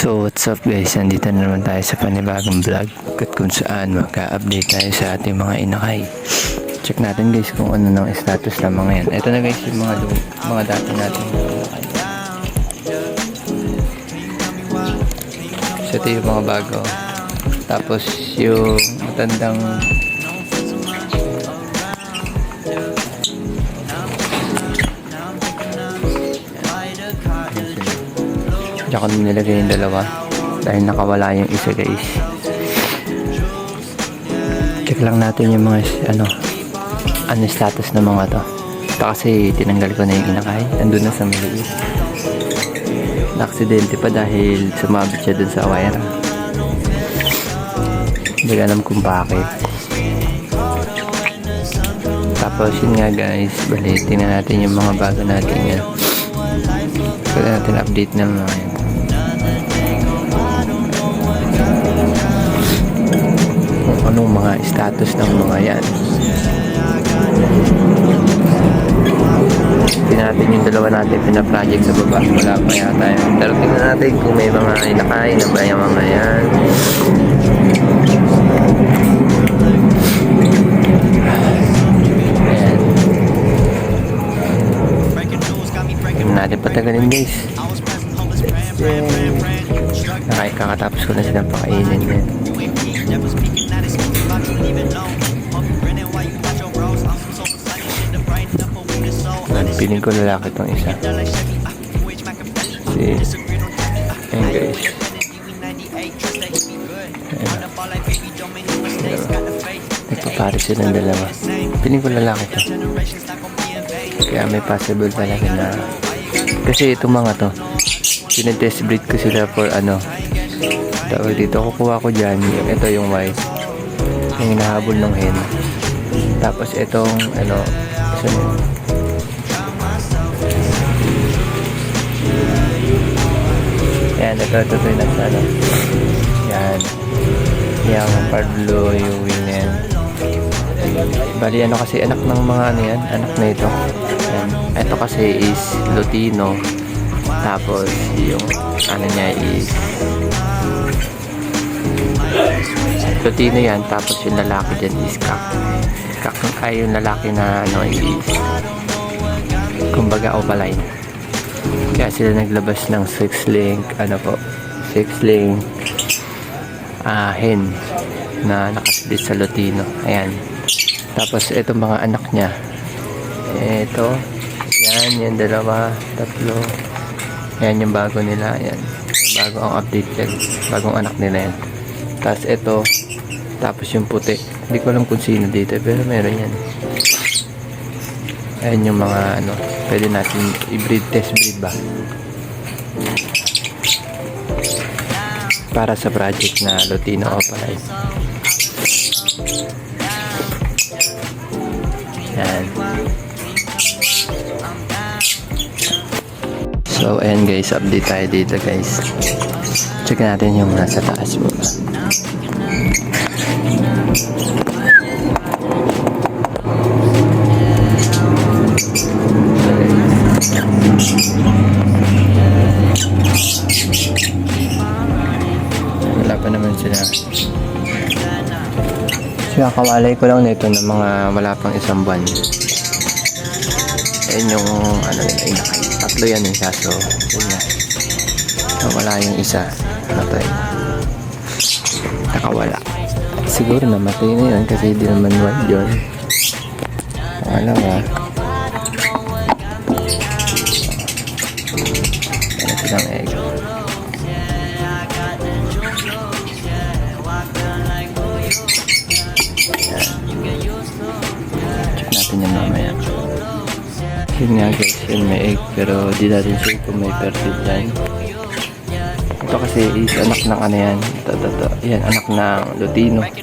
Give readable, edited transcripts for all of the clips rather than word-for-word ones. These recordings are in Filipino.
So what's up guys, nandito na naman tayo sa panibagong vlog at kung saan magka-update tayo sa ating mga inakay. Check natin guys kung ano ng status ng mga yan. Ito na guys yung mga dati natin inakay. So ito yung mga bago. Tapos yung matandang diyan ko nilagay yung dalawa dahil nakawala yung isa guys. Check lang natin yung mga ano status ng mga to. Ito kasi tinanggal ko na yung inakay, andun na sa maliit. Na-aksidente pa dahil sumabit siya dun sa wire. Hindi ko alam kung bakit. Tapos yun nga guys, bali tingnan natin yung mga bago natin yan. Pwede natin update ng mga yan. Kung anong mga status ng mga yan. Tingnan natin yung dalawa natin pina-project sa baba. Wala pa yata yan. Pero tingnan natin kung may mga inakay na ba yung mga yan. Ayan. Tingnan natin patagalin guys. Kakatapos ko na silang pakainin yan. Piling ko lalaki itong isa. Ayan guys. Nagpapari silang dalawa. Piling ko lalaki ito. Kaya may possible talaga na kasi itong mga to tinetest breed ko sila for ano tawag dito, kukuha ko dyan ito yung white yung hinahabol ng hen, tapos itong ano yan, ito yung nasa ano yan yung Pablo yung wing yan. Bali ano kasi anak ng mga ano yan, anak na ito yan. Ito kasi is Lutino, tapos yung ano niya is Lutino yan, tapos yung lalaki dyan is Kak ay yung lalaki na ano is kumbaga opaline. Kaya sila naglabas ng 6-link ano po 6-link hen na nakasplit sa Lutino. Ayan, tapos itong mga anak niya ito yan, yung dalawa, tatlo. Yan yung bago nila. Yan. Bago ang update yan. Bagong anak nila yan. Tapos ito. Tapos yung puti. Hindi ko alam kung sino dito. Pero meron yan. Ayan yung mga ano. Pwede natin i-breed, test breed ba? Para sa project na Lutino Opaline. Yan. So ayan guys, update tayo dito guys. Check natin yung nasa taas mo. Wala pa naman sila. Kaya kawalay ko lang nito ng mga wala pang isang buwan. Ayan yung ano nila, inakay. Tatlo yan yung kaso yun nga, nawala yung isa nakawala, siguro namatay na yun kasi di naman wild yun. Pangalawa ano silang egg. Check natin yung mamaya. Yun nga guys, yun may egg pero di natin sure kung may perfect dyan. Ito kasi is anak ng ano yan. Ito. Yan, anak ng Lutino. Yan,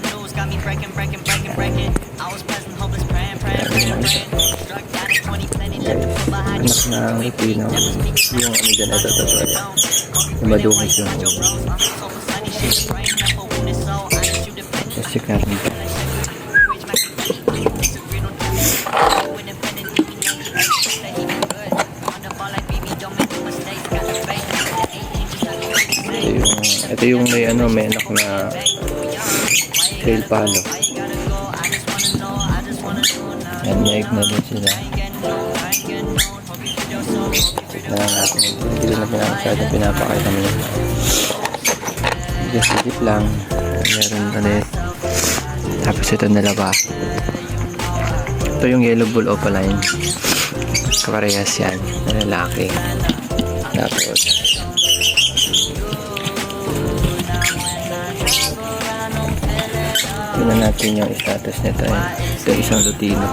anak ng Lutino. Yung ano dyan, ito. Yung madungis yung let's check natin ito. Ito yung may ano, may anak na tail palo. Yan, may egg na din sila. Check na lang natin. Hindi ko na pinakasyadong pinapakita nila. Just higit lang. Meron ulit. Tapos ito dalawa. Ito yung yellow bull opaline. Kaparehas yan. Na lalaki. Tapos tingnan natin yung status nito. Ito isang lutino.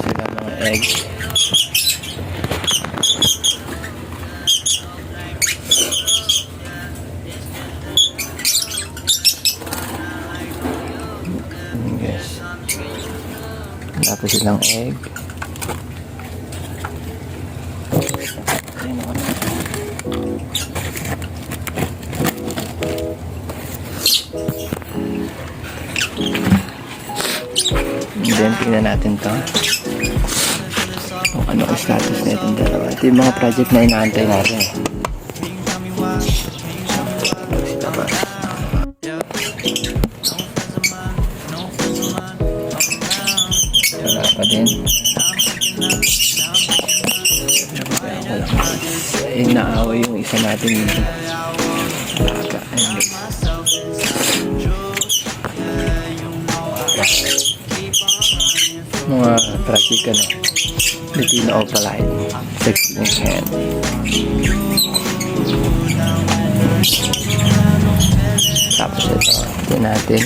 Sila mga egg. Yes. Tapos silang egg. And then, tingnan natin to. Kung ano ang status na itong dalawa. Ito yung mga project na inaantay natin. Wala pa din. Eh, naaway yung isa natin dito. Mga project ka na. Lutino opaline. 6 in hand. Tapos ito natin.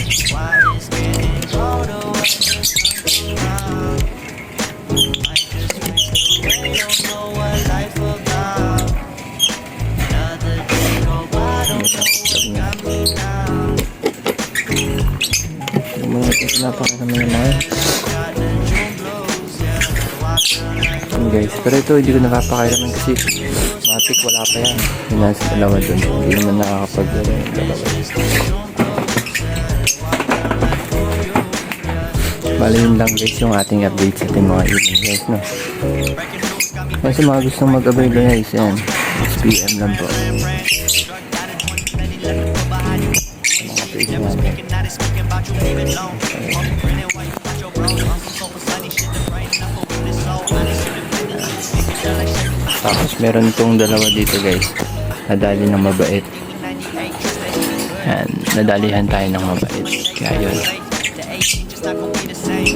Guys, pero ito hindi ko napapakailaman kasi matik wala pa yan. Yung nasa dalawa dun, hindi naman nakakapag-dala yung dalawa. Bali yun lang guys yung ating update sa ating mga ibon guys, no? Kasi mga gustong mag-avail guys, yan, SPM lang po. Mga page natin. Tapos meron tong dalawa dito guys, nadali ng mabait. Yan, nadalihan tayo ng mabait. Kaya yun.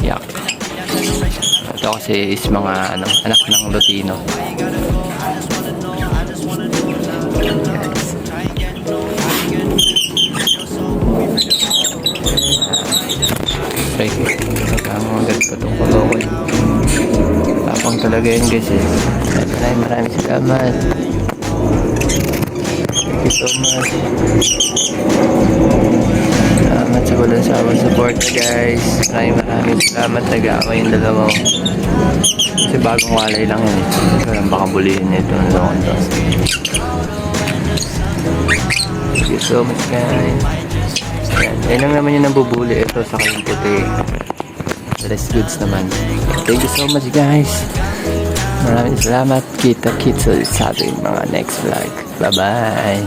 Yak. Ito kasi is mga ano, anak ng lutino. Okay, magkakamangat pa itong pag-okay. Tapang talaga yun guys eh. Maraming salamat. Thank you so much. Salamat sa walang sawang support guys. Maraming salamat. Nag-aaway yung dalawa. Kasi bagong walay lang yun eh. Walang baka bulihin nito. Thank you so much guys. Yan lang naman yung nabubuli. Ito sa kayong puti. Rest goods naman. Thank you so much guys. Maraming salamat. Kita-kits sa ating mga next vlog. Bye bye.